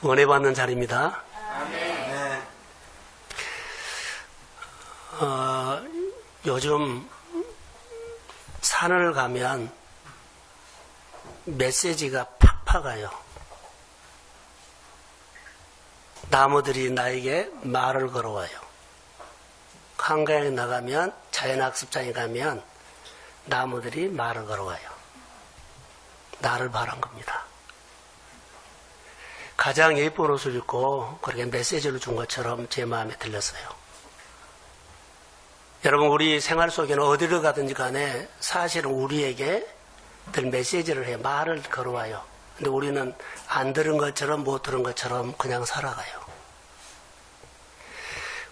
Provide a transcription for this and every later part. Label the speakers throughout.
Speaker 1: 은혜 받는 자리입니다. 요즘 산을 가면 메시지가 팍팍 와요. 나무들이 나에게 말을 걸어와요. 한강에 나가면, 자연학습장에 가면 나무들이 말을 걸어와요. 나를 바란 겁니다. 가장 예쁜 옷을 입고 그렇게 메시지를 준 것처럼 제 마음에 들렸어요. 여러분, 우리 생활 속에는 어디를 가든지 간에 사실은 우리에게 늘 메시지를 해요. 말을 걸어와요. 근데 우리는 안 들은 것처럼 못 들은 것처럼 그냥 살아가요.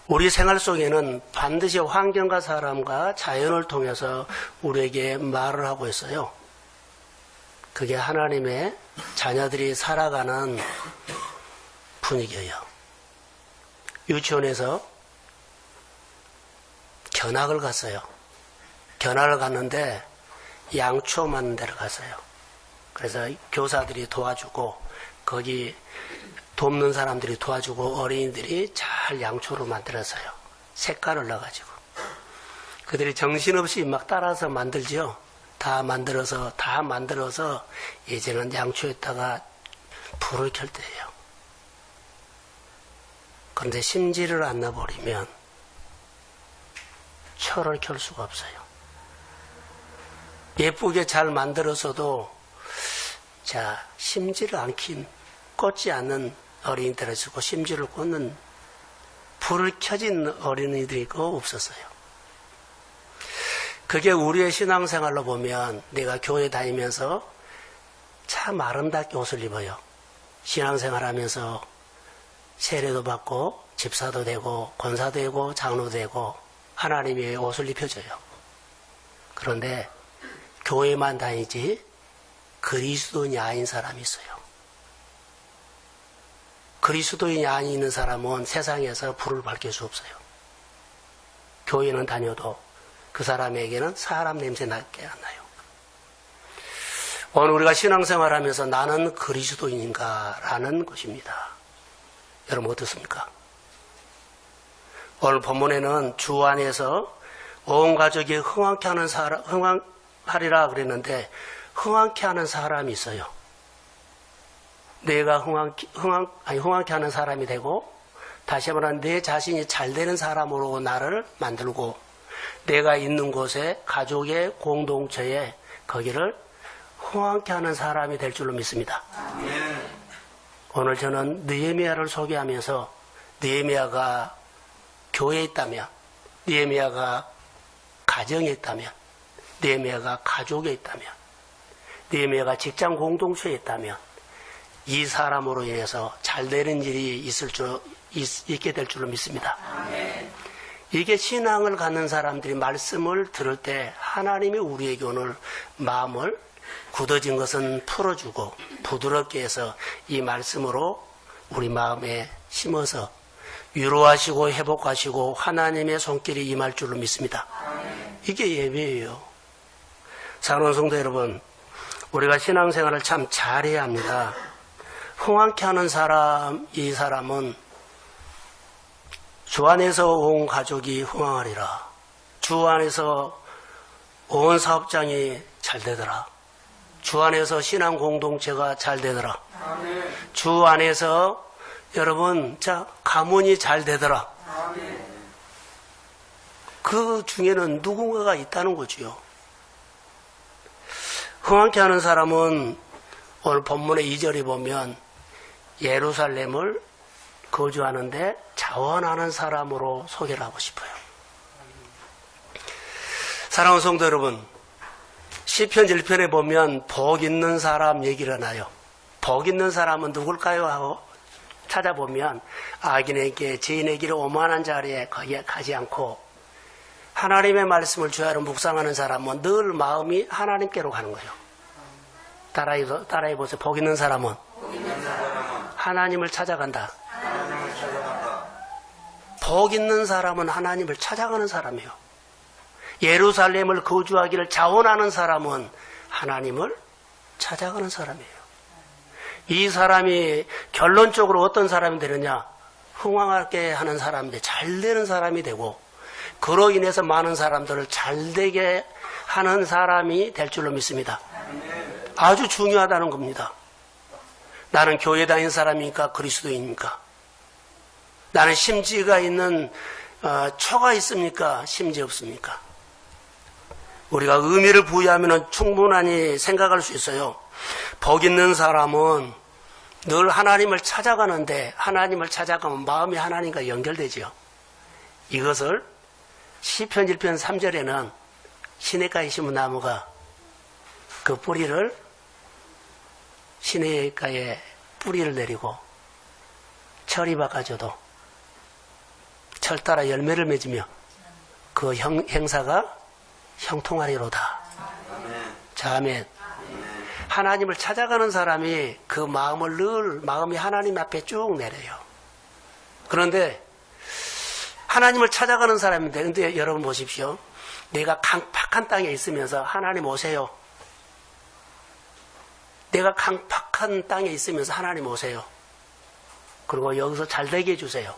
Speaker 1: 우리 생활 속에는 반드시 환경과 사람과 자연을 통해서 우리에게 말을 하고 있어요. 그게 하나님의 자녀들이 살아가는 분위기예요. 유치원에서 견학을 갔어요. 견학을 갔는데 양초 맞는 데를 갔어요. 그래서 교사들이 도와주고 거기 돕는 사람들이 도와주고 어린이들이 잘 양초를 만들었어요. 색깔을 넣어가지고. 그들이 정신없이 막 따라서 만들죠. 다 만들어서 이제는 양초에다가 불을 켤 때예요. 그런데 심지를 안 넣어버리면 철을 켤 수가 없어요. 예쁘게 잘 만들어서도 심지를 안 꽂지 않는 어린이들을 쓰고 심지를 꽂는 불을 켜진 어린이들이 없었어요. 그게 우리의 신앙생활로 보면 내가 교회 다니면서 참 아름답게 옷을 입어요. 신앙생활하면서 세례도 받고 집사도 되고 권사도 되고 장로도 되고 하나님이 옷을 입혀줘요. 그런데 교회만 다니지 그리스도인이 아닌 사람이 있어요. 그리스도인이 아닌 사람은 세상에서 불을 밝힐 수 없어요. 교회는 다녀도 그 사람에게는 사람 냄새 나게 안 나요. 오늘 우리가 신앙생활하면서 나는 그리스도인인가라는 것입니다. 여러분 어떻습니까? 오늘 본문에는 주 안에서 온 가족이 흥왕케 하는 흥왕하리라 그랬는데 흥왕케 하는 사람이 있어요. 내가 흥왕케 하는 사람이 되고 다시 말하면 내 자신이 잘 되는 사람으로 나를 만들고 내가 있는 곳에 가족의 공동체에 거기를 흥왕케 하는 사람이 될 줄로 믿습니다. 오늘 저는 느헤미야를 소개하면서 느헤미야가 교회에 있다면, 느헤미야가 가정에 있다면, 느헤미야가 가족에 있다면, 느헤미야가 직장 공동체에 있다면 이 사람으로 인해서 잘 되는 일이 있게 될 줄로 믿습니다. 이게 신앙을 갖는 사람들이 말씀을 들을 때 하나님이 우리에게 오늘 마음을 굳어진 것은 풀어주고 부드럽게 해서 이 말씀으로 우리 마음에 심어서 위로하시고 회복하시고 하나님의 손길이 임할 줄로 믿습니다. 이게 예배예요. 사랑하는 성도 여러분, 우리가 신앙생활을 참 잘해야 합니다. 흥왕케 하는 사람, 이 사람은 주 안에서 온 가족이 흥왕하리라. 주 안에서 온 사업장이 잘 되더라. 주 안에서 신앙 공동체가 잘 되더라. 주 안에서 여러분 가문이 잘 되더라. 그 중에는 누군가가 있다는 거지요. 흥왕케 하는 사람은 오늘 본문의 2절에 보면 예루살렘을 거주하는데 자원하는 사람으로 소개를 하고 싶어요. 사랑하는 성도 여러분, 시편 1편에 보면 복 있는 사람 얘기를 나요. 복 있는 사람은 누굴까요? 하고 찾아보면 악인에게 죄인의 길을 오만한 자리에 가지 않고 하나님의 말씀을 주야로 묵상하는 사람은 늘 마음이 하나님께로 가는 거예요. 따라해보세요. 복 있는 사람은 하나님을 찾아간다. 복 있는 사람은 하나님을 찾아가는 사람이에요. 예루살렘을 거주하기를 자원하는 사람은 하나님을 찾아가는 사람이에요. 이 사람이 결론적으로 어떤 사람이 되느냐? 흥황하게 하는 사람인데 잘 되는 사람이 되고, 그로 인해서 많은 사람들을 잘 되게 하는 사람이 될 줄로 믿습니다. 아주 중요하다는 겁니다. 나는 교회 다니는 사람입니까? 그리스도인입니까? 나는 심지가 있는 초가 있습니까? 심지 없습니까? 우리가 의미를 부여하면 충분히 생각할 수 있어요. 복 있는 사람은 늘 하나님을 찾아가는데, 하나님을 찾아가면 마음이 하나님과 연결되지요. 이것을 시편 1편 3절에는 시냇가에 심은 나무가 그 뿌리를, 시냇가에 뿌리를 내리고 철이 바꿔줘도 철 따라 열매를 맺으며 그 행사가 형통하리로다. 자, 아멘. 하나님을 찾아가는 사람이 그 마음을 늘 마음이 하나님 앞에 쭉 내려요. 그런데 하나님을 찾아가는 사람인데, 근데 여러분 보십시오. 내가 강팍한 땅에 있으면서 하나님 오세요. 내가 강팍한 땅에 있으면서 하나님 오세요. 그리고 여기서 잘 되게 해주세요.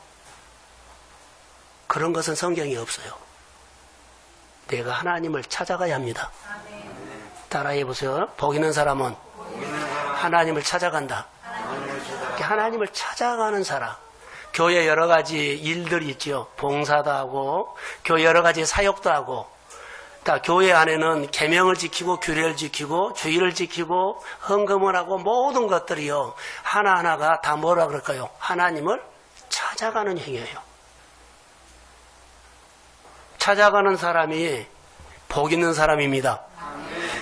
Speaker 1: 그런 것은 성경에 없어요. 내가 하나님을 찾아가야 합니다. 따라해 보세요. 복 있는 사람은 하나님을 찾아간다. 하나님을 찾아가는 사람. 교회 여러 가지 일들이 있죠. 봉사도 하고, 교회 여러 가지 사역도 하고, 다 교회 안에는 계명을 지키고, 규례를 지키고, 주의를 지키고, 헌금을 하고, 모든 것들이요. 하나하나가 다 뭐라 그럴까요? 하나님을 찾아가는 행위예요. 찾아가는 사람이 복 있는 사람입니다.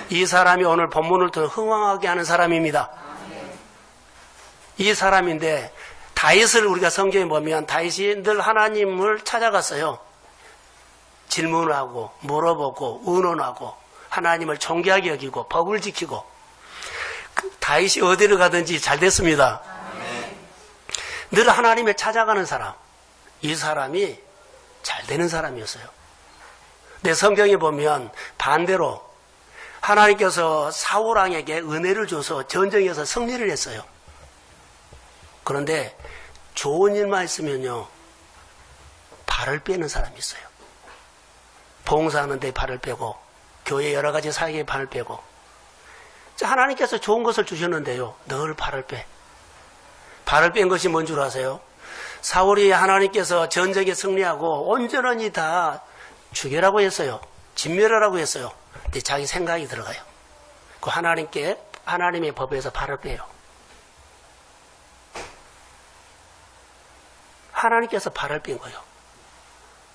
Speaker 1: 이 사람이 오늘 본문을 더 흥황하게 하는 사람입니다. 이 사람인데, 다윗을 우리가 성경에 보면 다윗이 늘 하나님을 찾아갔어요. 질문을 하고 물어보고 의논하고 하나님을 존귀하게 여기고 법을 지키고, 다윗이 어디를 가든지 잘 됐습니다. 늘 하나님을 찾아가는 사람, 이 사람이 잘 되는 사람이었어요. 근데 성경에 보면 반대로 하나님께서 사울왕에게 은혜를 줘서 전쟁에서 승리를 했어요. 그런데 좋은 일만 있으면요, 발을 빼는 사람이 있어요. 봉사하는 데 발을 빼고, 교회 여러 가지 사역에 발을 빼고. 하나님께서 좋은 것을 주셨는데요, 늘 발을 빼. 발을 뺀 것이 뭔 줄 아세요? 사울이 하나님께서 전쟁에 승리하고 온전히 다 죽여라고 했어요. 진멸하라고 했어요. 근데 자기 생각이 들어가요. 그 하나님의 법에서 발을 빼요. 하나님께서 발을 뺀 거예요.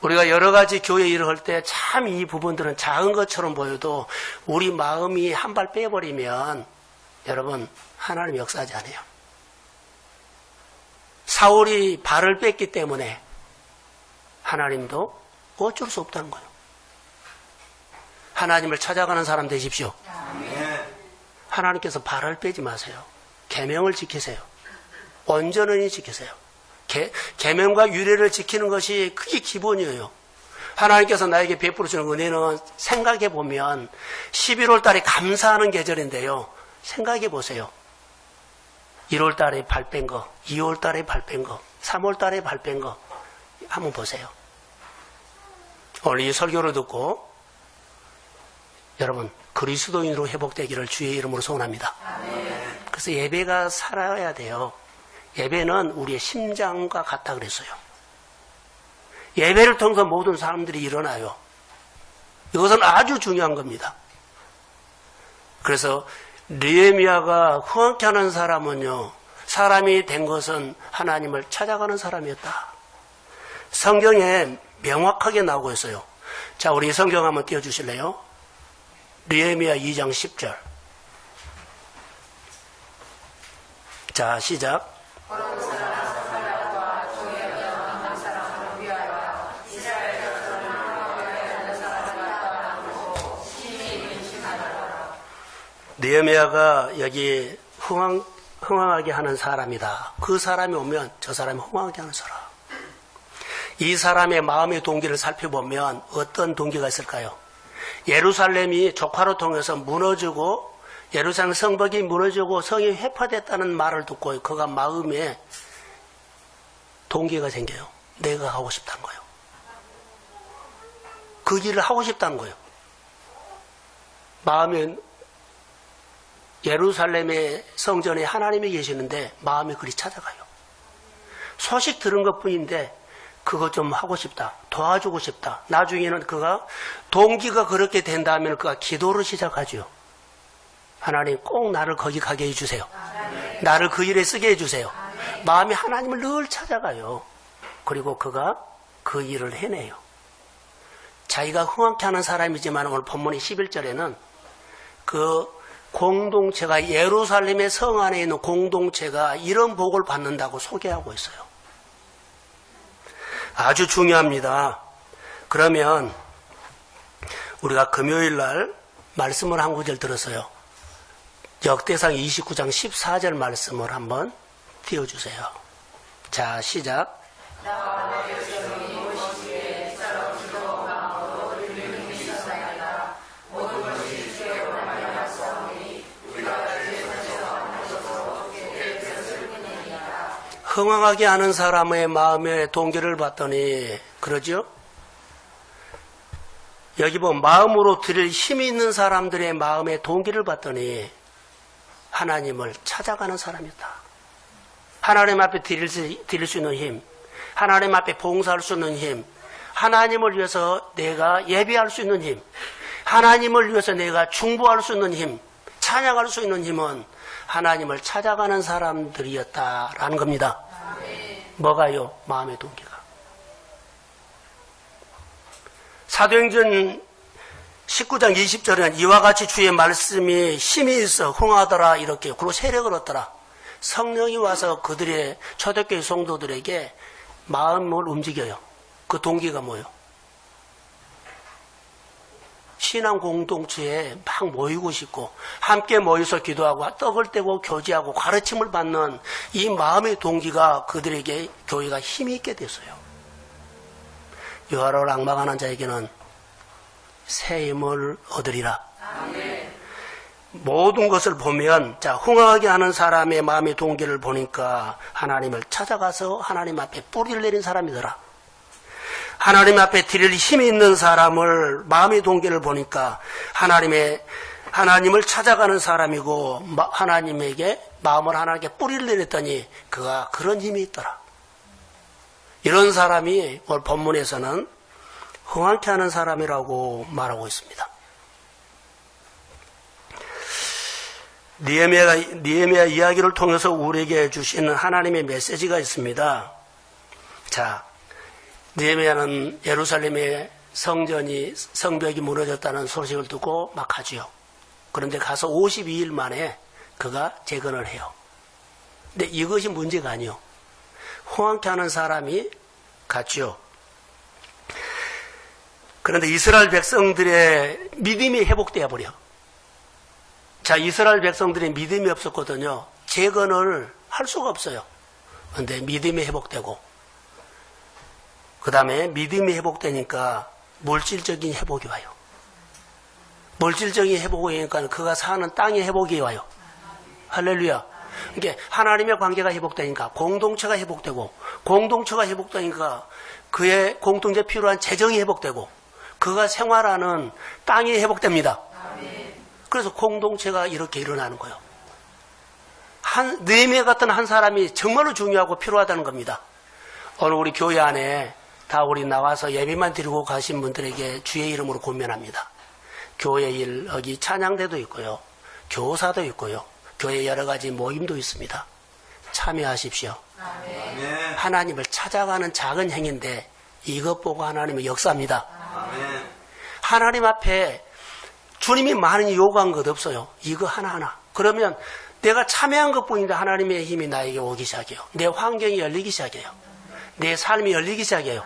Speaker 1: 우리가 여러 가지 교회 일을 할 때 참 이 부분들은 작은 것처럼 보여도 우리 마음이 한 발 빼버리면 여러분 하나님 역사하지 않아요. 사울이 발을 뺐기 때문에 하나님도 어쩔 수 없다는 거예요. 하나님을 찾아가는 사람 되십시오. 하나님께서 발을 빼지 마세요. 계명을 지키세요. 온전히 지키세요. 계명과 유례를 지키는 것이 그게 기본이에요. 하나님께서 나에게 베풀어주는 은혜는 생각해 보면 11월 달에 감사하는 계절인데요. 생각해 보세요. 1월 달에 발 뺀 거, 2월 달에 발 뺀 거, 3월 달에 발 뺀 거 한번 보세요. 오늘 이 설교를 듣고 여러분 그리스도인으로 회복되기를 주의 이름으로 소원합니다. 그래서 예배가 살아야 돼요. 예배는 우리의 심장과 같다 그랬어요. 예배를 통해서 모든 사람들이 일어나요. 이것은 아주 중요한 겁니다. 그래서 느헤미야가 흥황케 하는 사람은요, 사람이 된 것은 하나님을 찾아가는 사람이었다. 성경에 명확하게 나오고 있어요. 자, 우리 성경 한번 띄워주실래요? 느헤미야 2장 10절. 자, 시작. 느헤미야가 여기 흥황하게 하는 사람이다. 그 사람이 오면 저 사람이 흥황하게 하는 사람. 이 사람의 마음의 동기를 살펴보면 어떤 동기가 있을까요? 예루살렘이 조카로 통해서 무너지고 예루살렘 성벽이 무너지고 성이 회파됐다는 말을 듣고 그가 마음에 동기가 생겨요. 내가 하고 싶다는 거예요. 그 길을 하고 싶다는 거예요. 마음에 예루살렘의 성전에 하나님이 계시는데 마음이 그리 찾아가요. 소식 들은 것뿐인데 그거 좀 하고 싶다. 도와주고 싶다. 나중에는 그가 동기가 그렇게 된다면 그가 기도를 시작하죠. 하나님 꼭 나를 거기 가게 해주세요. 나를 그 일에 쓰게 해주세요. 마음이 하나님을 늘 찾아가요. 그리고 그가 그 일을 해내요. 자기가 흥황케 하는 사람이지만 오늘 본문의 11절에는 그 공동체가 예루살렘의 성 안에 있는 공동체가 이런 복을 받는다고 소개하고 있어요. 아주 중요합니다. 그러면 우리가 금요일 날 말씀을 한 구절 들었어요. 역대상 29장 14절 말씀을 한번 띄워주세요. 자, 시작. 흥황하게 하는 사람의 마음에 동기를 봤더니 그러죠? 여기 보면 마음으로 드릴 힘이 있는 사람들의 마음에 동기를 봤더니 하나님을 찾아가는 사람이다. 하나님 앞에 드릴 수 있는 힘, 하나님 앞에 봉사할 수 있는 힘, 하나님을 위해서 내가 예배할 수 있는 힘, 하나님을 위해서 내가 중보할 수 있는 힘, 찬양할 수 있는 힘은 하나님을 찾아가는 사람들이었다라는 겁니다. 뭐가요? 마음의 동기가. 사도행전 19장 20절에는 이와 같이 주의 말씀이 힘이 있어 흥하더라 이렇게 그리고 세력을 얻더라. 성령이 와서 그들의 초대교회 성도들에게 마음을 움직여요. 그 동기가 뭐예요? 신앙 공동체에 막 모이고 싶고 함께 모여서 기도하고 떡을 떼고 교제하고 가르침을 받는 이 마음의 동기가 그들에게 교회가 힘이 있게 됐어요. 여호와를 앙망하는 자에게는 새 힘을 얻으리라. 아멘. 모든 것을 보면 자 흥하게 하는 사람의 마음의 동기를 보니까 하나님을 찾아가서 하나님 앞에 뿌리를 내린 사람이더라. 하나님 앞에 드릴 힘이 있는 사람을 마음의 동기를 보니까 하나님을 찾아가는 사람이고 하나님에게 마음을 하나님께 뿌리를 내렸더니 그가 그런 힘이 있더라. 이런 사람이 오늘 본문에서는 흥황케 하는 사람이라고 말하고 있습니다. 느헤미야 이야기를 통해서 우리에게 주시는 하나님의 메시지가 있습니다. 자, 느헤미야는 예루살렘의 성벽이 무너졌다는 소식을 듣고 막 가지요. 그런데 가서 52일 만에 그가 재건을 해요. 근데 이것이 문제가 아니요. 흥황케 하는 사람이 갔죠. 그런데 이스라엘 백성들의 믿음이 회복되어 버려. 자, 이스라엘 백성들의 믿음이 없었거든요. 재건을 할 수가 없어요. 그런데 믿음이 회복되고 그 다음에 믿음이 회복되니까 물질적인 회복이 와요. 물질적인 회복이 오니까 그가 사는 땅의 회복이 와요. 할렐루야. 그러니까 하나님의 관계가 회복되니까 공동체가 회복되고 공동체가 회복되니까 그의 공동체에 필요한 재정이 회복되고 그가 생활하는 땅이 회복됩니다. 그래서 공동체가 이렇게 일어나는 거예요. 느헤미야 같은 한 사람이 정말로 중요하고 필요하다는 겁니다. 오늘 우리 교회 안에 다 우리 나와서 예배만 드리고 가신 분들에게 주의 이름으로 권면합니다. 교회 일, 여기 찬양대도 있고요. 교사도 있고요. 교회 여러 가지 모임도 있습니다. 참여하십시오. 아멘. 하나님을 찾아가는 작은 행인데 이것 보고 하나님의 역사입니다. 아멘. 하나님 앞에 주님이 많이 요구한 것 없어요. 이거 하나하나. 그러면 내가 참여한 것뿐인데 하나님의 힘이 나에게 오기 시작해요. 내 환경이 열리기 시작해요. 내 삶이 열리기 시작해요.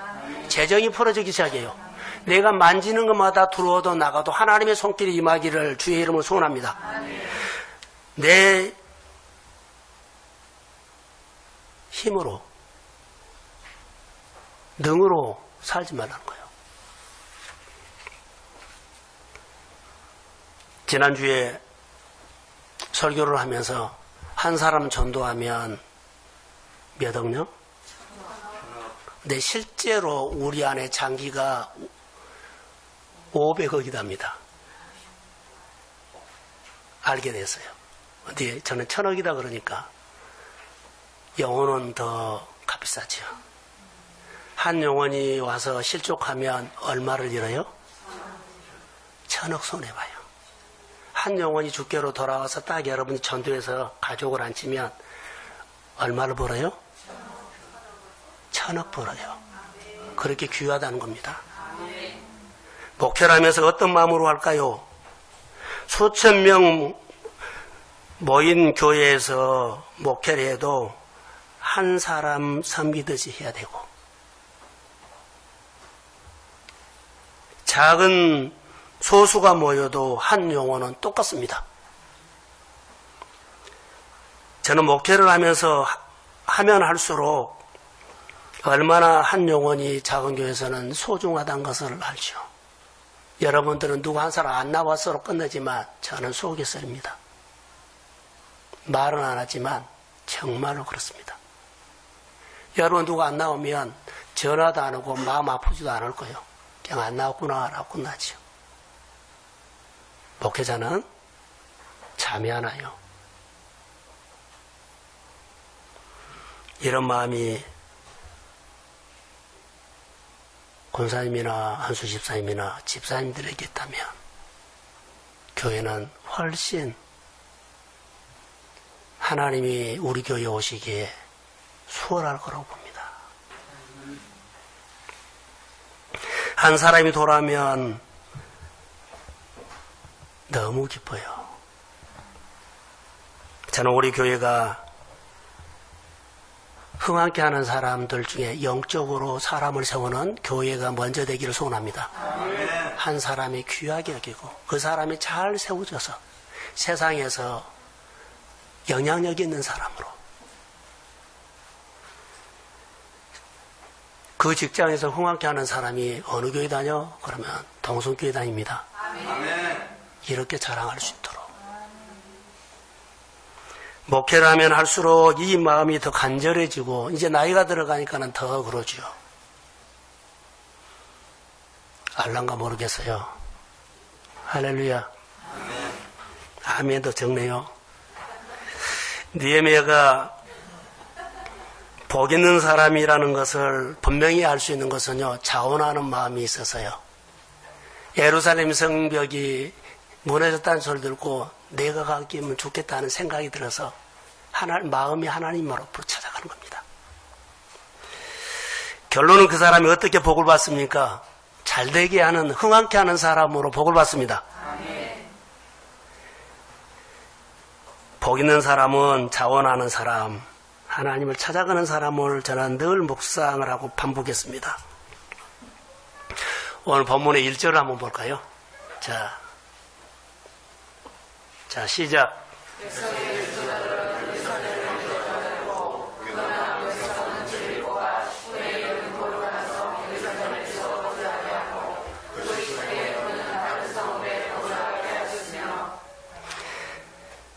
Speaker 1: 재정이 풀어지기 시작해요. 내가 만지는 것마다 들어오도 나가도 하나님의 손길이 임하기를 주의 이름으로 소원합니다. 내 힘으로 능으로 살지 말라는 거예요. 지난주에 설교를 하면서 한 사람 전도하면 몇 억요? 근데 실제로 우리 안에 장기가 500억이답니다. 알게 됐어요. 어디 저는 1000억이다 그러니까 영혼은 더 값비싸죠. 한 영혼이 와서 실족하면 얼마를 잃어요? 1000억 손해봐요. 한 영혼이 주께로 돌아와서 딱 여러분이 전도해서 가족을 안 치면 얼마를 벌어요? 1000억 벌어요. 그렇게 귀하다는 겁니다. 목회를 하면서 어떤 마음으로 할까요? 수천 명 모인 교회에서 목회를 해도 한 사람 섬기듯이 해야 되고, 작은 소수가 모여도 한 영혼은 똑같습니다. 저는 목회를 하면서 하면 할수록 얼마나 한 영혼이 작은 교회에서는 소중하다는 것을 알죠. 여러분들은 누구 한 사람 안 나왔어로 끝내지만 저는 속이 쓰립니다. 말은 안 하지만 정말로 그렇습니다. 여러분 누구 안 나오면 전화도 안 하고 마음 아프지도 않을 거예요. 그냥 안 나왔구나 라고 끝나죠. 목회자는 잠이 안 와요. 이런 마음이 권사님이나 한수 집사님이나 집사님들에게 있다면 교회는 훨씬 하나님이 우리 교회에 오시기에 수월할 거라고 봅니다. 한 사람이 돌아오면 너무 기뻐요. 저는 우리 교회가 흥하게 하는 사람들 중에 영적으로 사람을 세우는 교회가 먼저 되기를 소원합니다. 한 사람이 귀하게 여기고 그 사람이 잘 세워져서 세상에서 영향력 있는 사람으로, 그 직장에서 흥하게 하는 사람이 어느 교회 다녀? 그러면 동성교회 다닙니다. 이렇게 자랑할 수 있도록. 목회를 하면 할수록 이 마음이 더 간절해지고 이제 나이가 들어가니까는 더 그러죠. 알란가 모르겠어요. 할렐루야. 아멘도 적네요. 느헤미야가 복 있는 사람이라는 것을 분명히 알 수 있는 것은요, 자원하는 마음이 있어서요. 예루살렘 성벽이 무너졌다는 소리 듣고 내가 가기면 좋겠다는 생각이 들어서 마음이 하나님으로 찾아가는 겁니다. 결론은 그 사람이 어떻게 복을 받습니까? 잘되게 하는, 흥황케 하는 사람으로 복을 받습니다. 복 있는 사람은 자원하는 사람, 하나님을 찾아가는 사람을 저는 늘 묵상을 하고 반복했습니다. 오늘 본문의 1절을 한번 볼까요? 자, 시작.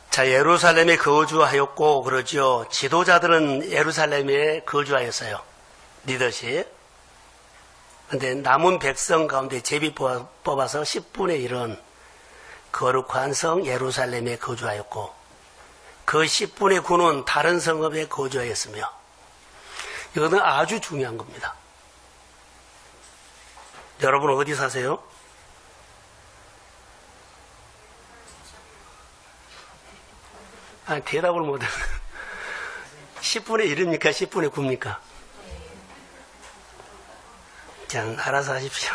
Speaker 1: 자, 예루살렘에 거주하였고, 그러죠. 지도자들은 예루살렘에 거주하였어요. 리더십. 근데 남은 백성 가운데 제비 뽑아서 10분의 1은 거룩한 성 예루살렘에 거주하였고, 그 10분의 9는 다른 성읍에 거주하였으며, 이거는 아주 중요한 겁니다. 여러분 어디 사세요? 대답을 못해. 10분의 1입니까? 10분의 9입니까? 그냥 알아서 하십시오.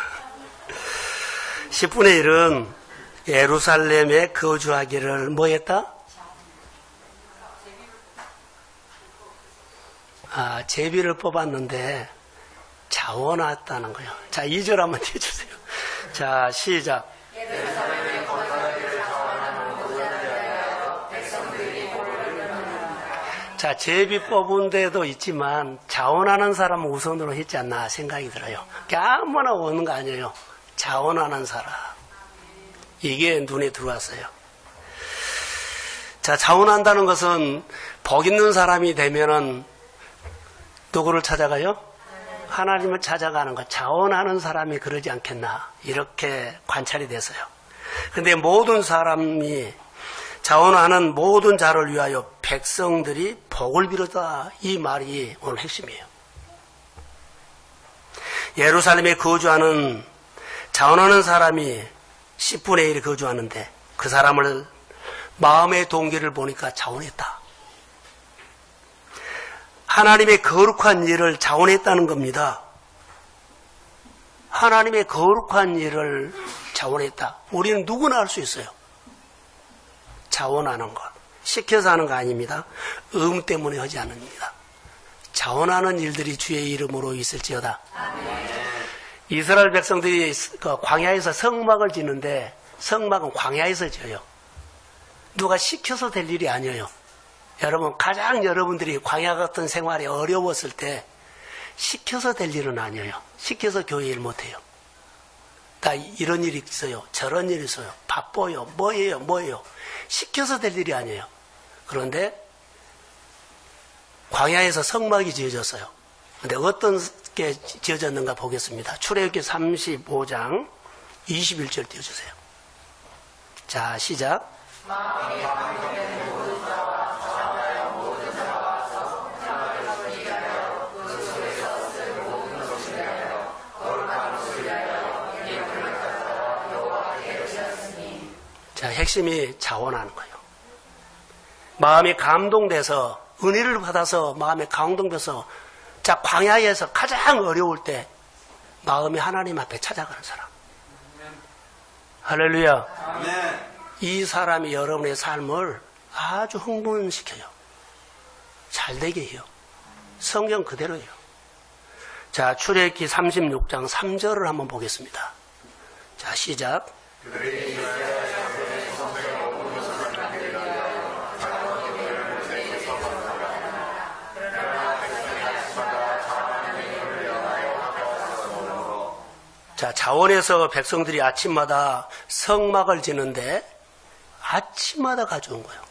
Speaker 1: 10분의 1은 예루살렘에 거주하기를 뭐 했다? 제비를 뽑았는데 자원했다는 거예요. 자, 2절 한번 띄워주세요. 자, 시작. 자, 제비 뽑은 데도 있지만 자원하는 사람을 우선으로 했지 않나 생각이 들어요. 아무나 오는 거 아니에요. 자원하는 사람. 이게 눈에 들어왔어요. 자, 자원한다는 것은 복 있는 사람이 되면은 누구를 찾아가요? 하나님을 찾아가는 것. 자원하는 사람이 그러지 않겠나. 이렇게 관찰이 돼서요. 근데 모든 사람이 자원하는 모든 자를 위하여 백성들이 복을 비로다. 이 말이 오늘 핵심이에요. 예루살렘에 거주하는 자원하는 사람이 10분의 1이 거주하는데 그 사람을 마음의 동기를 보니까 자원했다. 하나님의 거룩한 일을 자원했다는 겁니다. 하나님의 거룩한 일을 자원했다. 우리는 누구나 할 수 있어요. 자원하는 것. 시켜서 하는 거 아닙니다. 때문에 하지 않습니다. 자원하는 일들이 주의 이름으로 있을지어다. 이스라엘 백성들이 광야에서 성막을 짓는데 성막은 광야에서 지어요. 누가 시켜서 될 일이 아니에요. 여러분, 가장 여러분들이 광야 같은 생활이 어려웠을 때 시켜서 될 일은 아니에요. 시켜서 교회 일 못해요. 다 이런 일이 있어요. 저런 일이 있어요. 바빠요. 뭐예요. 시켜서 될 일이 아니에요. 그런데 광야에서 성막이 지어졌어요. 근데 어떤 게 지어졌는가 보겠습니다. 출애굽기 35장 21절 띄워주세요. 자, 시작. 자, 핵심이 자원하는 거예요. 마음이 감동돼서 은혜를 받아서 마음에 감동돼서 자, 광야에서 가장 어려울 때 마음이 하나님 앞에 찾아가는 사람. 할렐루야. 아멘. 이 사람이 여러분의 삶을 아주 흥분시켜요. 잘되게 해요. 성경 그대로예요. 자, 출애굽기 36장 3절을 한번 보겠습니다. 자, 시작. 자, 자원에서 백성들이 아침마다 성막을 지는데 아침마다 가져온 거예요.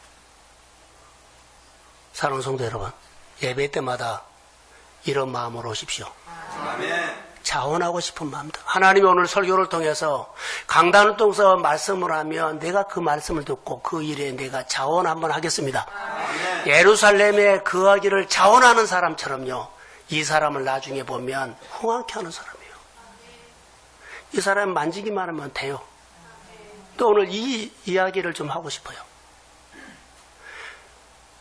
Speaker 1: 사랑하는 성도 여러분, 예배 때마다 이런 마음으로 오십시오. 아멘. 자원하고 싶은 마음도. 하나님이 오늘 설교를 통해서 강단을 통해서 말씀을 하면 내가 그 말씀을 듣고 그 일에 내가 자원 한번 하겠습니다. 아멘. 예루살렘에 거하기를 자원하는 사람처럼요. 이 사람을 나중에 보면 흥황케 하는 사람이에요. 이 사람 만지기만 하면 돼요. 또 오늘 이 이야기를 좀 하고 싶어요.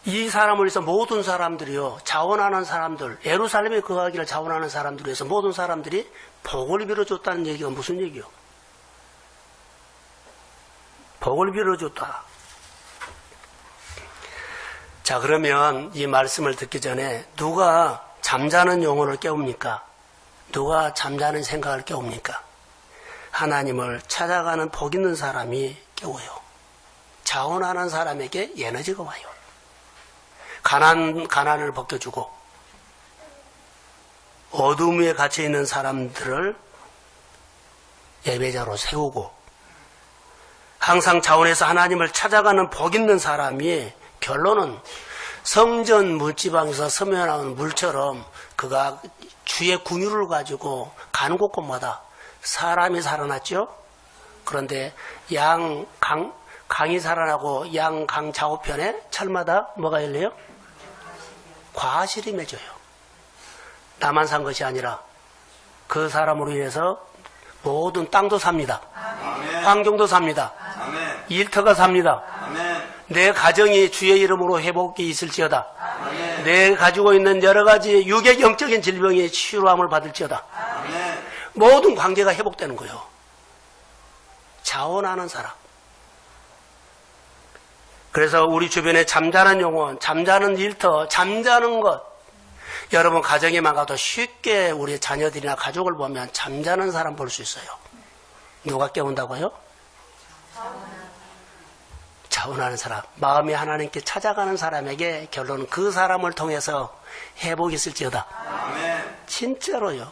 Speaker 1: 이 사람을 위해서 모든 사람들이요, 자원하는 사람들, 예루살렘에 거하기를 자원하는 사람들 위해서 모든 사람들이 복을 빌어줬다는 얘기가 무슨 얘기요? 복을 빌어줬다. 자, 그러면 이 말씀을 듣기 전에 누가 잠자는 영혼을 깨웁니까? 누가 잠자는 생각을 깨웁니까? 하나님을 찾아가는 복 있는 사람이 깨워요. 자원하는 사람에게 에너지가 와요. 가난을 벗겨주고 어둠 위에 갇혀있는 사람들을 예배자로 세우고 항상 자원해서 하나님을 찾아가는 복 있는 사람이 결론은 성전 물지방에서 스며나온 물처럼 그가 주의 긍휼을 가지고 가는 곳곳마다 사람이 살아났죠. 그런데 강이 살아나고 강 좌우편에 철마다 뭐가 열려요? 과실이 맺어요. 나만 산 것이 아니라 그 사람으로 인해서 모든 땅도 삽니다. 아멘. 환경도 삽니다. 아멘. 일터가 삽니다. 아멘. 내 가정이 주의 이름으로 회복이 있을지어다. 아멘. 내 가지고 있는 여러 가지 육의 영적인 질병이 치유함을 받을지어다. 아멘. 모든 관계가 회복되는 거예요. 자원하는 사람. 그래서 우리 주변에 잠자는 영혼, 잠자는 일터, 잠자는 것. 여러분 가정에만 가도 쉽게 우리 자녀들이나 가족을 보면 잠자는 사람 볼 수 있어요. 누가 깨운다고요? 자원하는 사람. 마음이 하나님께 찾아가는 사람에게 결론은 그 사람을 통해서 회복이 있을지어다. 아멘. 진짜로요.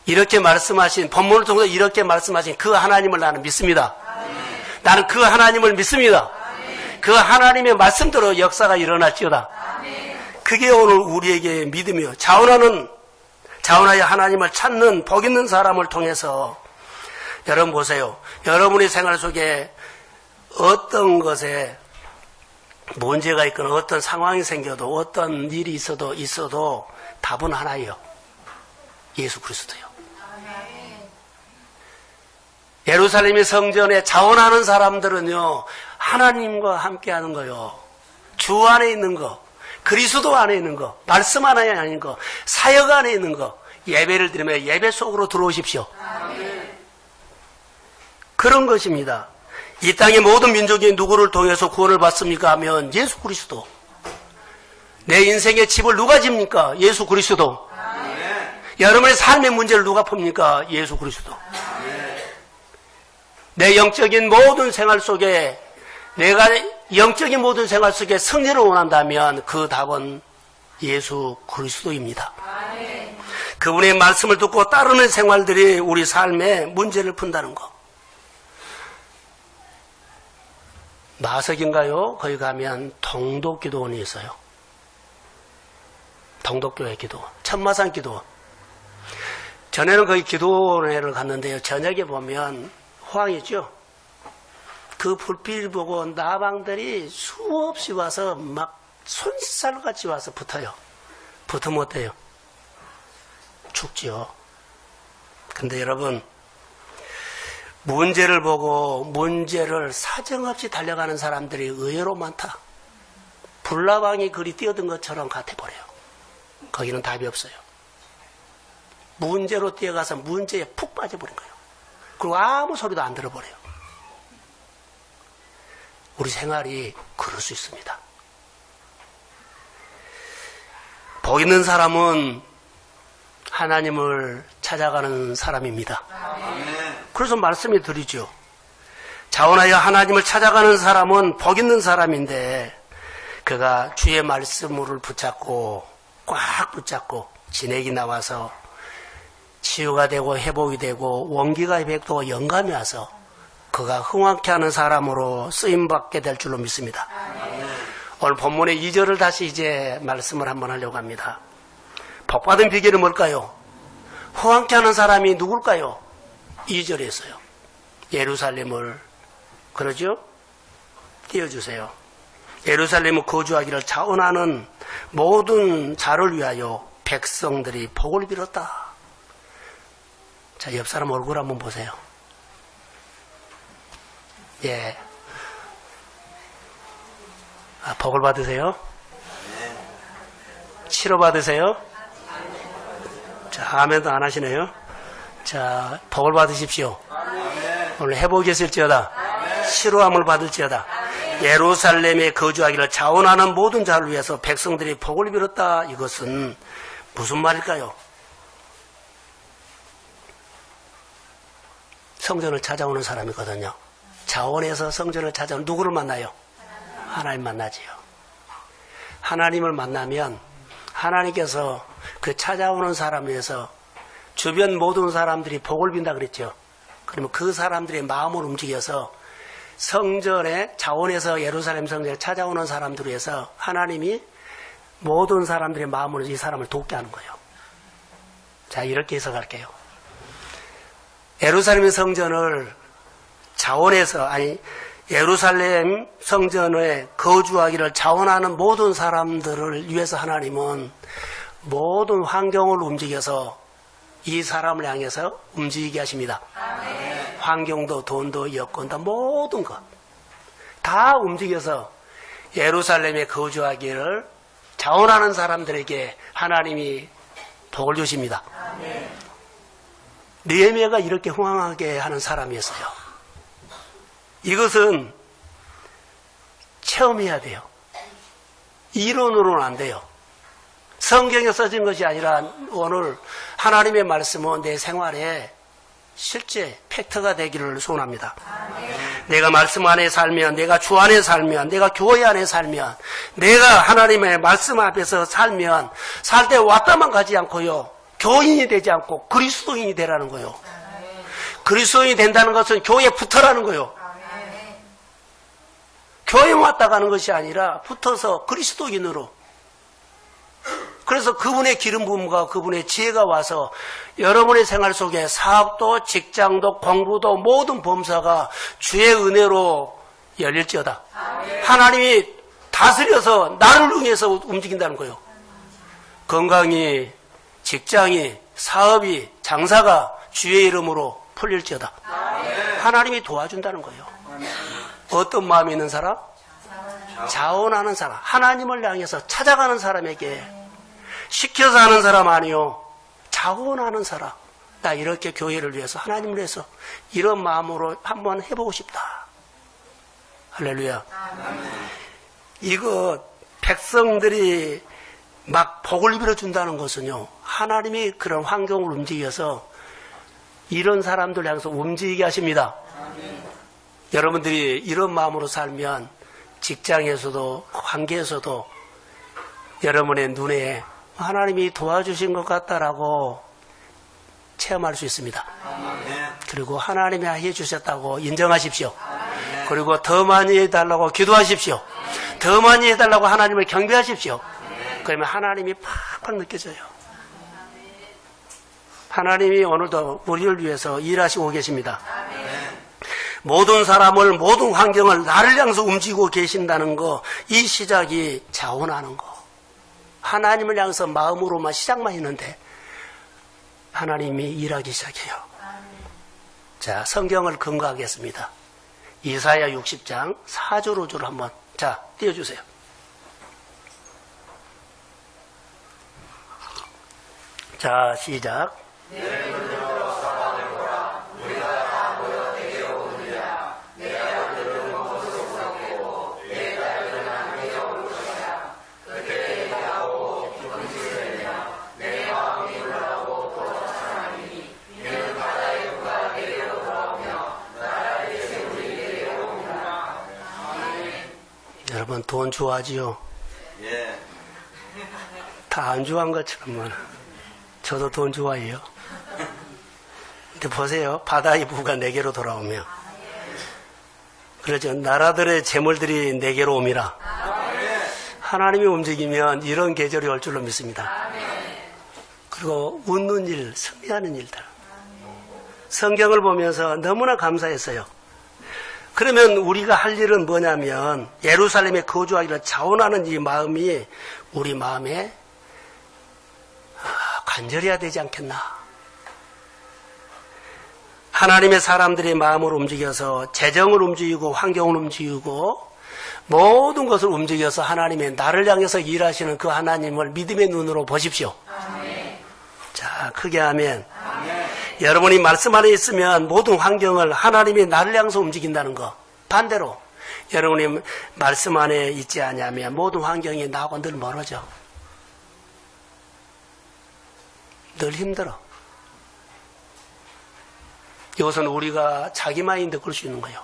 Speaker 1: 이렇게 말씀하신, 본문을 통해서 이렇게 말씀하신 그 하나님을 나는 믿습니다. 아멘. 나는 그 하나님을 믿습니다. 아멘. 그 하나님의 말씀대로 역사가 일어날지어다. 그게 오늘 우리에게 믿음이요. 자원하여 하나님을 찾는 복 있는 사람을 통해서 여러분 보세요. 여러분의 생활 속에 어떤 것에 문제가 있거나 어떤 상황이 생겨도 어떤 일이 있어도 답은 하나예요. 예수 그리스도요. 예루살렘의 성전에 자원하는 사람들은요, 하나님과 함께 하는 거요. 주 안에 있는 거, 그리스도 안에 있는 거, 말씀 안에 있는 거, 사역 안에 있는 거, 예배를 드리면 예배 속으로 들어오십시오. 그런 것입니다. 이 땅의 모든 민족이 누구를 통해서 구원을 받습니까 하면 예수 그리스도. 내 인생의 집을 누가 집니까? 예수 그리스도. 여러분의 삶의 문제를 누가 풉니까? 예수 그리스도. 내 영적인 모든 생활 속에, 내가 영적인 모든 생활 속에 승리를 원한다면 그 답은 예수 그리스도입니다. 그분의 말씀을 듣고 따르는 생활들이 우리 삶의 문제를 푼다는 거. 마석인가요? 거기 가면 동독기도원이 있어요. 동독교회 기도원, 천마산 기도원. 전에는 거기 기도원회를 갔는데요, 저녁에 보면 호황이죠. 그 불빛을 보고 나방들이 수없이 와서 막 손살같이 와서 붙어요. 붙으면 어때요? 죽지요. 근데 여러분, 문제를 보고 문제를 사정없이 달려가는 사람들이 의외로 많다. 불나방이 그리 뛰어든 것처럼 같아버려요. 거기는 답이 없어요. 문제로 뛰어가서 문제에 푹 빠져버린 거예요. 그리고 아무 소리도 안 들어버려요. 우리 생활이 그럴 수 있습니다. 복 있는 사람은 하나님을 찾아가는 사람입니다. 그래서 말씀이 드리죠. 자원하여 하나님을 찾아가는 사람은 복 있는 사람인데 그가 주의 말씀을 붙잡고 꽉 붙잡고 진액이 나와서 치유가 되고 회복이 되고 원기가 되고 영감이 와서 그가 흥황케 하는 사람으로 쓰임받게 될 줄로 믿습니다. 오늘 본문의 2절을 다시 이제 말씀을 한번 하려고 합니다. 복받은 비결은 뭘까요? 흥황케 하는 사람이 누굴까요? 2절에 있어요. 예루살렘을, 그러죠? 띄워주세요. 예루살렘을 거주하기를 자원하는 모든 자를 위하여 백성들이 복을 빌었다. 자, 옆 사람 얼굴 한번 보세요. 예. 아, 복을 받으세요? 치료 받으세요? 자, 아멘도 안 하시네요. 자, 복을 받으십시오. 오늘 회복이 있을지어다. 치료함을 받을지어다. 예루살렘에 거주하기를 자원하는 모든 자를 위해서 백성들이 복을 빌었다. 이것은 무슨 말일까요? 성전을 찾아오는 사람이거든요. 자원해서 성전을 찾아오는 누구를 만나요? 하나님 만나지요. 하나님을 만나면 하나님께서 그 찾아오는 사람을 위해서 주변 모든 사람들이 복을 빈다 그랬죠. 그러면 그 사람들의 마음을 움직여서 성전에 자원해서 예루살렘 성전에 찾아오는 사람들을 위해서 하나님이 모든 사람들의 마음으로 이 사람을 돕게 하는 거예요. 자, 이렇게 해석할게요. 예루살렘 성전을 자원해서, 예루살렘 성전에 거주하기를 자원하는 모든 사람들을 위해서 하나님은 모든 환경을 움직여서 이 사람을 향해서 움직이게 하십니다. 아멘. 환경도 돈도 여건도 모든 것 다 움직여서 예루살렘에 거주하기를 자원하는 사람들에게 하나님이 복을 주십니다. 아멘. 느헤미야가 이렇게 흥황하게 하는 사람이었어요. 이것은 체험해야 돼요. 이론으로는 안 돼요. 성경에 써진 것이 아니라 오늘 하나님의 말씀은 내 생활에 실제 팩트가 되기를 소원합니다. 내가 말씀 안에 살면, 내가 주 안에 살면, 내가 교회 안에 살면, 내가 하나님의 말씀 앞에서 살면 살 때 왔다만 가지 않고요, 교인이 되지 않고 그리스도인이 되라는 거예요. 그리스도인이 된다는 것은 교회에 붙어라는 거예요. 교회 왔다 가는 것이 아니라 붙어서 그리스도인으로. 그래서 그분의 기름 부음과 그분의 지혜가 와서 여러분의 생활 속에 사업도 직장도 공부도 모든 범사가 주의 은혜로 열릴지어다. 하나님이 다스려서 나를 응해서 움직인다는 거예요. 건강이, 직장이, 사업이, 장사가 주의 이름으로 풀릴지어다. 하나님이 도와준다는 거예요. 어떤 마음이 있는 사람? 자원하는 사람. 하나님을 향해서 찾아가는 사람에게 시켜서 하는 사람 아니요. 자원하는 사람. 나 이렇게 교회를 위해서 하나님을 위해서 이런 마음으로 한번 해보고 싶다. 할렐루야. 이거 백성들이 막 복을 빌어준다는 것은요. 하나님이 그런 환경을 움직여서 이런 사람들 향해서 움직이게 하십니다. 여러분들이 이런 마음으로 살면 직장에서도 관계에서도 여러분의 눈에 하나님이 도와주신 것 같다라고 체험할 수 있습니다. 그리고 하나님이 해주셨다고 인정하십시오. 그리고 더 많이 해달라고 기도하십시오. 더 많이 해달라고 하나님을 경배하십시오. 그러면 하나님이 팍팍 느껴져요. 하나님이 오늘도 우리를 위해서 일하시고 계십니다. 모든 사람을, 모든 환경을 나를 향해서 움직이고 계신다는 거, 이 시작이 자원하는 거. 하나님을 향해서 마음으로만 시작만 했는데 하나님이 일하기 시작해요. 자, 성경을 근거하겠습니다. 이사야 60장 4절 5절 한번 자 띄워주세요. 자, 시작. 여러분 돈 좋아하지요? 예. 다 안 좋아한 것처럼 저도 돈 좋아해요. 근데 보세요. 바다의 부가 내게로 돌아오며 그러죠. 나라들의 재물들이 내게로 오미라. 하나님이 움직이면 이런 계절이 올 줄로 믿습니다. 그리고 웃는 일, 승리하는 일들. 성경을 보면서 너무나 감사했어요. 그러면 우리가 할 일은 뭐냐면 예루살렘에 거주하기를 자원하는 이 마음이 우리 마음에 간절해야 되지 않겠나. 하나님의 사람들의 마음을 움직여서 재정을 움직이고 환경을 움직이고 모든 것을 움직여서 하나님의 나를 향해서 일하시는 그 하나님을 믿음의 눈으로 보십시오. 아멘. 자, 크게 하면 아멘. 여러분이 말씀 안에 있으면 모든 환경을 하나님이 나를 향해서 움직인다는 거. 반대로 여러분이 말씀 안에 있지 않으면 모든 환경이 나하고 늘 멀어져. 늘 힘들어. 이것은 우리가 자기 마인드 끌 수 있는 거예요.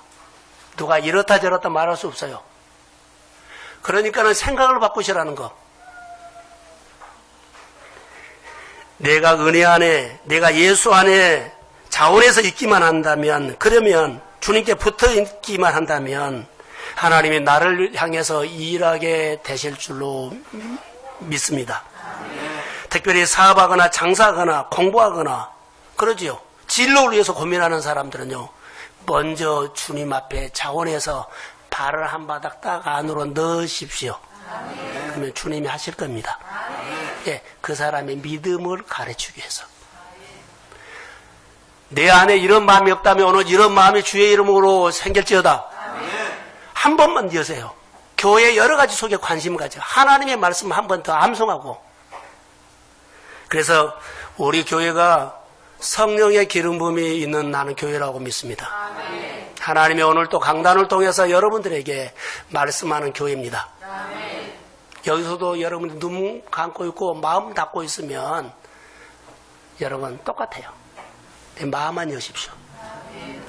Speaker 1: 누가 이렇다 저렇다 말할 수 없어요. 그러니까는 생각을 바꾸시라는 거. 내가 은혜 안에, 내가 예수 안에 자원해서 있기만 한다면, 그러면 주님께 붙어 있기만 한다면 하나님이 나를 향해서 일하게 되실 줄로 믿습니다. 특별히 사업하거나 장사하거나 공부하거나 그러지요. 진로를 위해서 고민하는 사람들은요. 먼저 주님 앞에 자원해서 발을 한 바닥 딱 안으로 넣으십시오. 그러면 주님이 하실 겁니다. 예, 그 사람의 믿음을 가르치기 위해서. 내 안에 이런 마음이 없다면 오늘 이런 마음이 주의 이름으로 생길지어다. 한 번만 여세요. 교회 여러 가지 속에 관심 가져. 하나님의 말씀을 한 번 더 암송하고. 그래서 우리 교회가 성령의 기름 부음이 있는 나는 교회라고 믿습니다. 하나님이 오늘 또 강단을 통해서 여러분들에게 말씀하는 교회입니다. 여기서도 여러분이 눈 감고 있고 마음 닫고 있으면 여러분 똑같아요. 마음만 여십시오.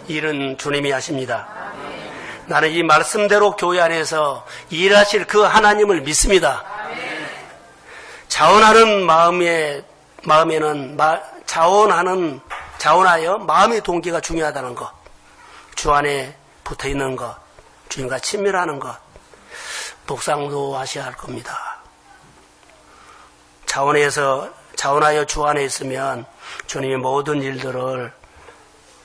Speaker 1: 일은 주님이 하십니다. 나는 이 말씀대로 교회 안에서 일하실 그 하나님을 믿습니다. 자원하는 마음에는 자원하여 마음의 동기가 중요하다는 것. 주 안에 붙어 있는 것, 주님과 친밀하는 것, 독상도 하셔야 할 겁니다. 자원하여 주 안에 있으면 주님이 모든 일들을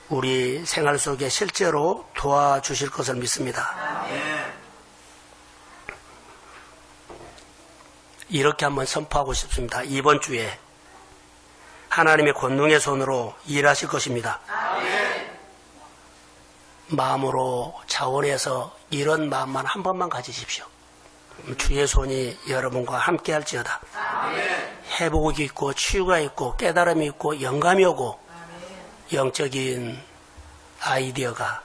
Speaker 1: 우리 생활 속에 실제로 도와주실 것을 믿습니다. 이렇게 한번 선포하고 싶습니다. 이번 주에 하나님의 권능의 손으로 일하실 것입니다. 마음으로 자원해서 이런 마음만 한 번만 가지십시오. 주의 손이 여러분과 함께 할지어다. 회복이 있고 치유가 있고 깨달음이 있고 영감이 오고 영적인 아이디어가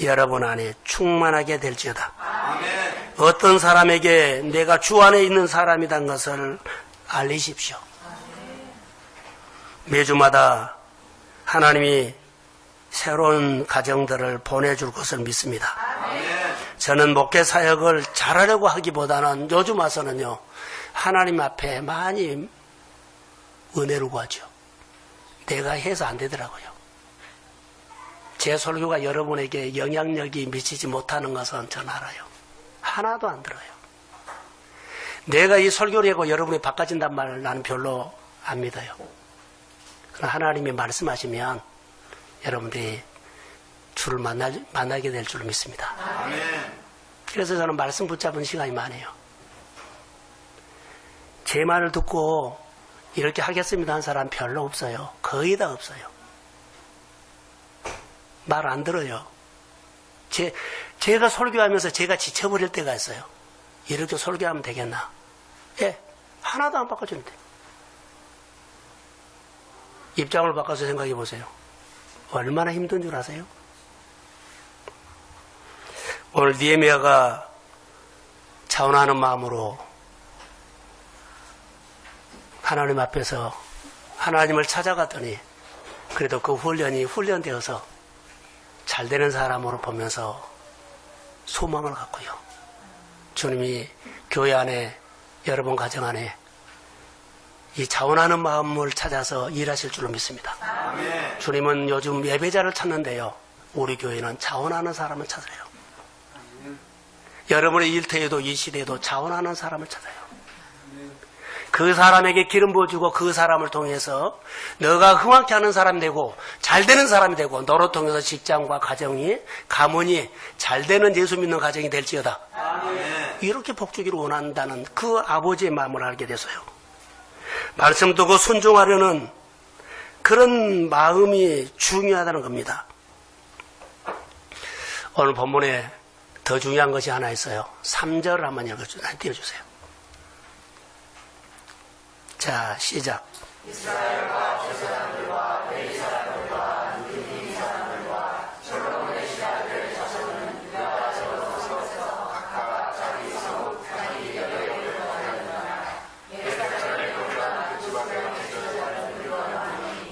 Speaker 1: 여러분 안에 충만하게 될지어다. 어떤 사람에게 내가 주 안에 있는 사람이란 것을 알리십시오. 매주마다 하나님이 새로운 가정들을 보내줄 것을 믿습니다. 저는 목회 사역을 잘하려고 하기보다는 요즘 와서는요, 하나님 앞에 많이 은혜를 구하죠. 내가 해서 안 되더라고요. 제 설교가 여러분에게 영향력이 미치지 못하는 것은 전 알아요. 하나도 안 들어요. 내가 이 설교를 하고 여러분이 바꿔진단 말을 나는 별로 안 믿어요. 그러나 하나님이 말씀하시면 여러분들이 주를 만나게 될 줄 믿습니다. 그래서 저는 말씀 붙잡은 시간이 많아요. 제 말을 듣고 이렇게 하겠습니다 한 사람 별로 없어요. 거의 다 없어요. 말 안 들어요. 제가 설교하면서 제가 지쳐버릴 때가 있어요. 이렇게 설교하면 되겠나? 예, 하나도 안 바꿔주는데. 입장을 바꿔서 생각해 보세요. 얼마나 힘든 줄 아세요? 오늘 느헤미야가 자원하는 마음으로 하나님 앞에서 하나님을 찾아갔더니 그래도 그 훈련이 훈련되어서 잘 되는 사람으로 보면서 소망을 갖고요. 주님이 교회 안에 여러분 가정 안에 이 자원하는 마음을 찾아서 일하실 줄로 믿습니다. 아멘. 주님은 요즘 예배자를 찾는데요. 우리 교회는 자원하는 사람을 찾아요. 아멘. 여러분의 일터에도 이 시대에도 자원하는 사람을 찾아요. 아멘. 그 사람에게 기름 부어주고 그 사람을 통해서 너가 흥황케 하는 사람이 되고 잘 되는 사람이 되고 너로 통해서 직장과 가정이 가문이 잘 되는 예수 믿는 가정이 될지어다. 아멘. 이렇게 복주기를 원한다는 그 아버지의 마음을 알게 돼서요. 말씀 듣고 순종하려는 그런 마음이 중요하다는 겁니다. 오늘 본문에 더 중요한 것이 하나 있어요. 3절을 한번 띄워주세요. 자, 시작. 이스라엘과 제사장들과 레위 사람들과 누리 사람들과 솔로몬의 신하들의 자손은 유다 제사장에서 각각 자기 성읍 자기 여력을 하였느니라.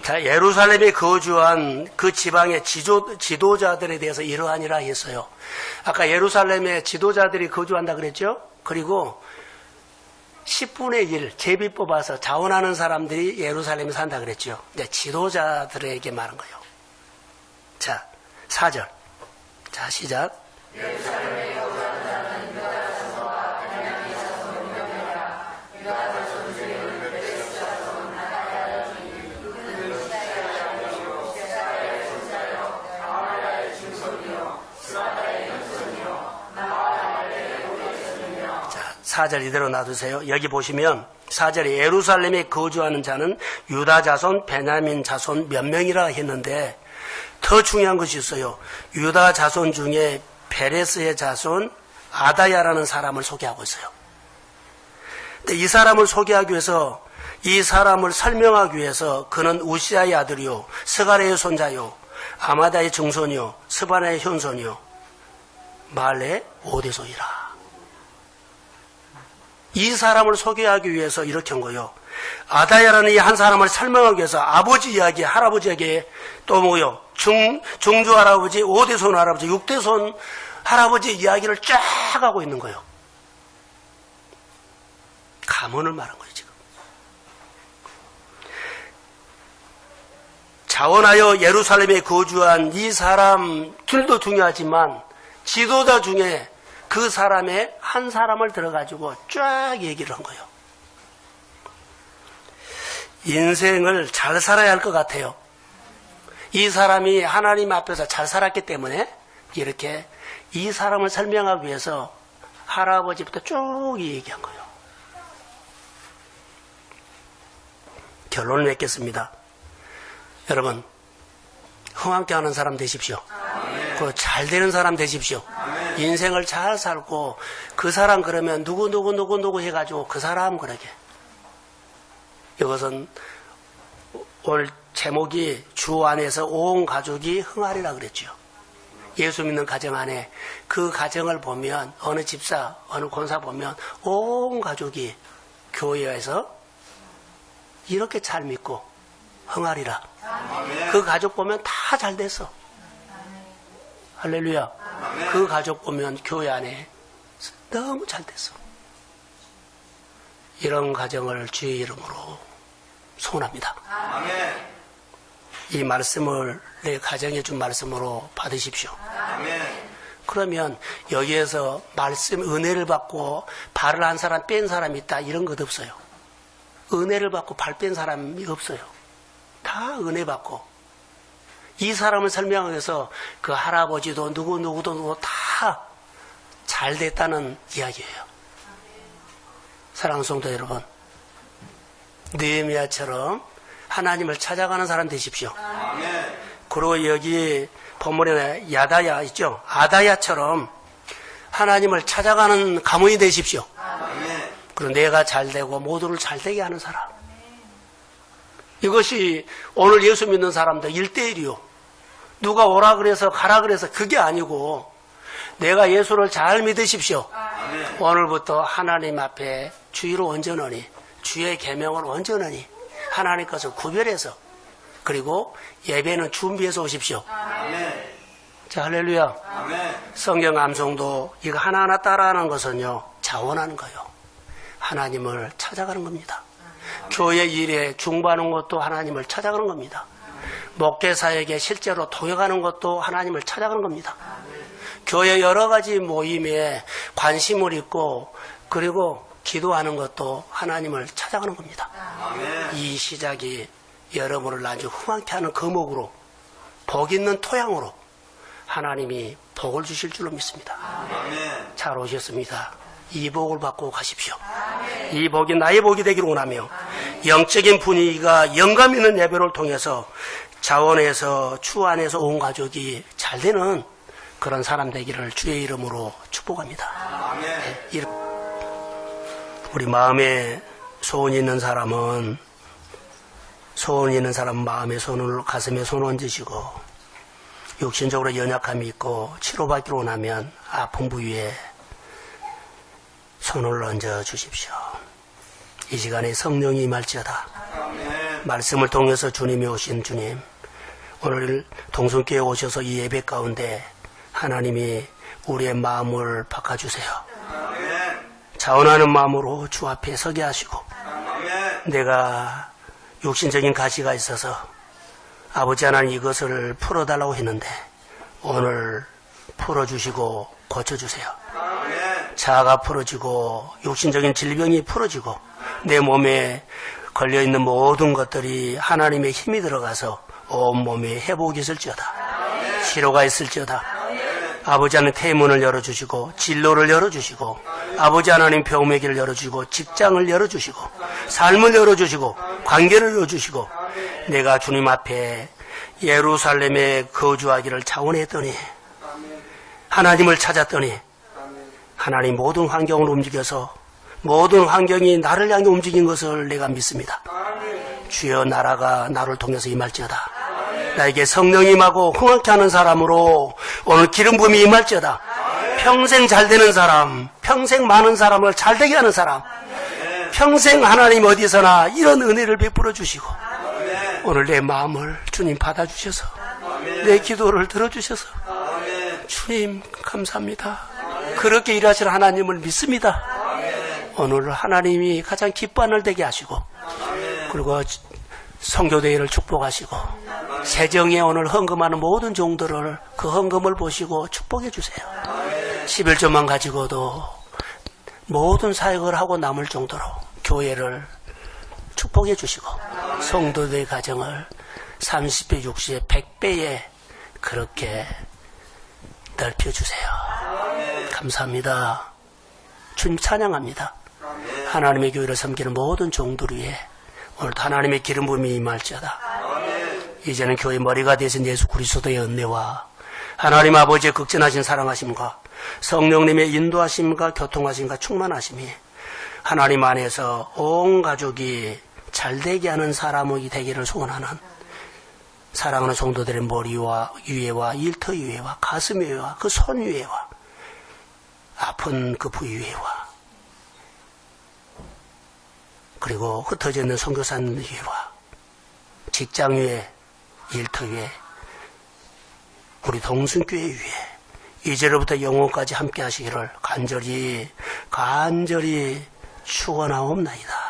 Speaker 1: 자, 예루살렘에 거주한 그 지방의 지도자들에 대해서 이러하니라 했어요. 아까 예루살렘에 지도자들이 거주한다 그랬죠? 그리고 10분의 1 제비 뽑아서 자원하는 사람들이 예루살렘에 산다 그랬죠. 이제 지도자들에게 말한 거예요. 자, 4절. 자, 시작. 예루살렘에 거주하는 자는 유다 자손과 베냐민 자손 유명해라. 유다 자손 중에는 베레스 자손 하나야 중이 시사야이요 시사야의 손자요 아말야의 중손이요 스바다의 현손이요 나와야의 오대손이요. 자, 4절 이대로 놔두세요. 여기 보시면 4절에 예루살렘에 거주하는 자는 유다 자손, 베냐민 자손 몇 명이라 했는데 더 중요한 것이 있어요. 유다 자손 중에 베레스의 자손 아다야라는 사람을 소개하고 있어요. 근데 이 사람을 소개하기 위해서 이 사람을 설명하기 위해서 그는 우시아의 아들이요 스가랴의 손자요 아마다의 증손이요 스바나의 현손이요 말레의 오대손이라. 이 사람을 소개하기 위해서 이렇게 한 거예요. 아다야라는 이 한 사람을 설명하기 위해서 아버지 이야기, 할아버지 이야기, 또 뭐요? 중주 할아버지, 5대손 할아버지, 6대손 할아버지 이야기를 쫙 하고 있는 거예요. 가문을 말한 거예요, 지금. 자원하여 예루살렘에 거주한 이 사람들도 중요하지만 지도자 중에 그 사람의 한 사람을 들어가지고 쫙 얘기를 한 거예요. 인생을 잘 살아야 할 것 같아요. 이 사람이 하나님 앞에서 잘 살았기 때문에 이렇게 이 사람을 설명하기 위해서 할아버지부터 쭉 얘기한 거예요. 결론을 맺겠습니다. 여러분, 흥황케 하는 사람 되십시오. 그 잘 되는 사람 되십시오. 인생을 잘 살고 그 사람 그러면 누구 해가지고 그 사람 그러게. 이것은 오늘 제목이 주 안에서 온 가족이 흥하리라 그랬죠. 예수 믿는 가정 안에 그 가정을 보면 어느 집사, 어느 권사 보면 온 가족이 교회에서 이렇게 잘 믿고 흥하리라. 그 가족 보면 다 잘 됐어. 할렐루야. 그 가족 보면 교회 안에 너무 잘 됐어. 이런 가정을 주의 이름으로 소원합니다. 이 말씀을 내 가정에 준 말씀으로 받으십시오. 그러면 여기에서 말씀 은혜를 받고 발을 한 사람 뺀 사람이 있다 이런 것 없어요. 은혜를 받고 발 뺀 사람이 없어요. 다 은혜 받고 이 사람을 설명하기 위해서 그 할아버지도 누구도 다 잘 됐다는 이야기예요. 사랑하는 성도 여러분, 느헤미야처럼 하나님을 찾아가는 사람 되십시오. 그리고 여기 본문에 야다야 있죠. 아다야처럼 하나님을 찾아가는 가문이 되십시오. 그리고 내가 잘 되고 모두를 잘 되게 하는 사람. 이것이 오늘 예수 믿는 사람들 1대1이요. 누가 오라 그래서 가라 그래서 그게 아니고 내가 예수를 잘 믿으십시오. 오늘부터 하나님 앞에 주의로 온전하니 주의 계명을 온전하니 하나님 것을 구별해서 그리고 예배는 준비해서 오십시오. 자, 할렐루야. 성경 암송도 이거 하나하나 따라하는 것은요 자원하는 거예요. 하나님을 찾아가는 겁니다. 교회 일에 중보하는 것도 하나님을 찾아가는 겁니다. 목회사에게 실제로 동역하는 것도 하나님을 찾아가는 겁니다. 교회 여러 가지 모임에 관심을 있고 그리고 기도하는 것도 하나님을 찾아가는 겁니다. 이 시작이 여러분을 아주 흥황케 하는 거목으로 복 있는 토양으로 하나님이 복을 주실 줄로 믿습니다. 잘 오셨습니다. 이 복을 받고 가십시오. 이 복이 나의 복이 되기를 원하며 영적인 분위기가 영감 있는 예배를 통해서 자원에서 주 안에서 온 가족이 잘 되는 그런 사람 되기를 주의 이름으로 축복합니다. 네, 우리 마음에 소원이 있는 사람은 마음에 손을 가슴에 손 얹으시고 육신적으로 연약함이 있고 치료받기로 원하면 아픈 부위에 손을 얹어 주십시오. 이 시간에 성령이 임할지어다. 말씀을 통해서 주님이 오신 주님, 오늘 동성교회에 오셔서 이 예배 가운데 하나님이 우리의 마음을 바꿔주세요. 자원하는 마음으로 주 앞에 서게 하시고 내가 육신적인 가시가 있어서 아버지 하나님 이것을 풀어달라고 했는데 오늘 풀어주시고 고쳐주세요. 자아가 풀어지고 육신적인 질병이 풀어지고 내 몸에 걸려있는 모든 것들이 하나님의 힘이 들어가서 온몸에 회복이 있을지어다. 치료가 있을지어다. 아버지 하나님 태문을 열어주시고 진로를 열어주시고 아버지 하나님 병의 길을 열어주시고 직장을 열어주시고 삶을 열어주시고 관계를 열어주시고 내가 주님 앞에 예루살렘에 거주하기를 자원했더니 하나님을 찾았더니 하나님 모든 환경을 움직여서 모든 환경이 나를 향해 움직인 것을 내가 믿습니다. 주여 나라가 나를 통해서 임할지어다. 나에게 성령이 임하고 흥황케 하는 사람으로 오늘 기름 부음이 임할지어다. 평생 잘 되는 사람, 평생 많은 사람을 잘 되게 하는 사람, 평생 하나님 어디서나 이런 은혜를 베풀어 주시고 오늘 내 마음을 주님 받아주셔서 내 기도를 들어주셔서 주님 감사합니다. 그렇게 일하시는 하나님을 믿습니다. 오늘 하나님이 가장 기뻐하는 날 되게 하시고 그리고 성교대회를 축복하시고 세정에 오늘 헌금하는 모든 종들을 그 헌금을 보시고 축복해 주세요. 11조만 가지고도 모든 사역을 하고 남을 정도로 교회를 축복해 주시고 성도들의 가정을 30배, 60배, 100배에 그렇게 넓혀주세요. 감사합니다. 주님 찬양합니다. 하나님의 교회를 섬기는 모든 종들 위해 오늘도 하나님의 기름 부음이 임할지어다. 이제는 교회 머리가 되신 예수 그리스도의 은혜와 하나님 아버지의 극진하신 사랑하심과 성령님의 인도하심과 교통하심과 충만하심이 하나님 안에서 온 가족이 잘되게 하는 사람이 되기를 소원하는 사랑하는 성도들의 머리 위에와 일터 위에와 가슴 위에와 그 손 위에와 아픈 그 부위 위에와 그리고 흩어져 있는 선교사님 위에와 직장 위에 일터 위에 우리 동순교회 위에 이제로부터 영원까지 함께 하시기를 간절히 축원하옵나이다.